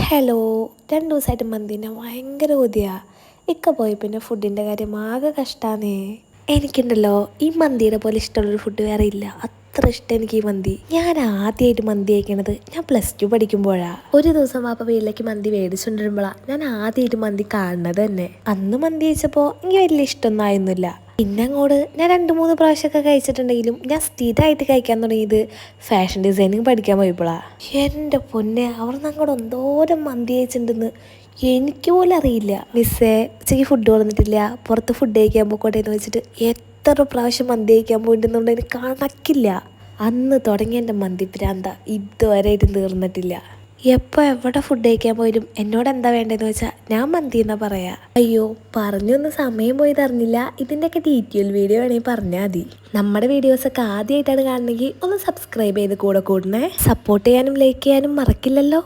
Hello, 2 ദിവസമായിട്ട് മന്തിനെ ഭയങ്കര കൊതിയാ. ഇക്ക പോയി പിന്നെ ഫുഡിൻ്റെ കാര്യം ആകെ കഷ്ടാന്നേ. എനിക്കുണ്ടല്ലോ ഈ മന്തിയുടെ പോലെ ഇഷ്ടമുള്ളൊരു ഫുഡ് വേറെ ഇല്ല. അത്ര ഇഷ്ടം എനിക്ക് ഈ മന്തി. ഞാൻ ആദ്യമായിട്ട് മന്തി കഴിക്കണത് ഞാൻ +2 പഠിക്കുമ്പോഴാണ്. ഒരു ദിവസം വാപ്പ വീട്ടിലേക്ക് മന്തി മേടിച്ചുകൊണ്ടിരുമ്പോഴാണ് ഞാൻ ആദ്യമായിട്ട് മന്തി കാണുന്നത് തന്നെ. അന്ന് മന്തി കഴിച്ചപ്പോൾ എനിക്ക് വലിയ ഇഷ്ടമൊന്നും ആയിരുന്നില്ല. പിന്നെ അങ്ങോട്ട് ഞാൻ 2-3 പ്രാവശ്യമൊക്കെ കഴിച്ചിട്ടുണ്ടെങ്കിലും ഞാൻ സ്ഥിരമായിട്ട് കഴിക്കാൻ തുടങ്ങിയത് ഫാഷൻ ഡിസൈനിങ് പഠിക്കാൻ പോയപ്പോഴാണ്. എൻ്റെ പൊന്നെ, അവിടെ നിന്ന് അങ്ങോട്ട് എന്തോരം മന്തി കഴിച്ചിട്ടുണ്ടെന്ന് എനിക്ക് പോലും അറിയില്ല. മിസ്സേ, ഉച്ചയ്ക്ക് ഫുഡ് കൊണ്ടുവന്നിട്ടില്ല, പുറത്ത് ഫുഡ് കഴിക്കാൻ പോയിക്കോട്ടെ എന്ന് വെച്ചിട്ട് എത്ര പ്രാവശ്യം മന്തി കഴിക്കാൻ പോയിട്ടുണ്ടെന്നുണ്ട് എനിക്ക് കണക്കില്ല. അന്ന് തുടങ്ങിയ എൻ്റെ മന്തി ഭ്രാന്ത ഇതുവരെയായിട്ടും തീർന്നിട്ടില്ല. എപ്പോൾ എവിടെ ഫുഡ് കഴിക്കാൻ പോയാലും എന്നോട് എന്താ വേണ്ടതെന്ന് വെച്ചാൽ ഞാൻ മന്തി എന്നാ പറയാ. അയ്യോ, പറഞ്ഞൊന്നും സമയം പോയത് അറിഞ്ഞില്ല. ഇതിൻ്റെയൊക്കെ ഡീറ്റെയിൽ വീഡിയോ വേണമെങ്കിൽ പറഞ്ഞാൽ മതി. നമ്മുടെ വീഡിയോസൊക്കെ ആദ്യമായിട്ടാണ് കാണണമെങ്കിൽ ഒന്ന് സബ്സ്ക്രൈബ് ചെയ്ത് കൂടെ കൂടണേ. സപ്പോർട്ട് ചെയ്യാനും ലൈക്ക് ചെയ്യാനും മറക്കില്ലല്ലോ.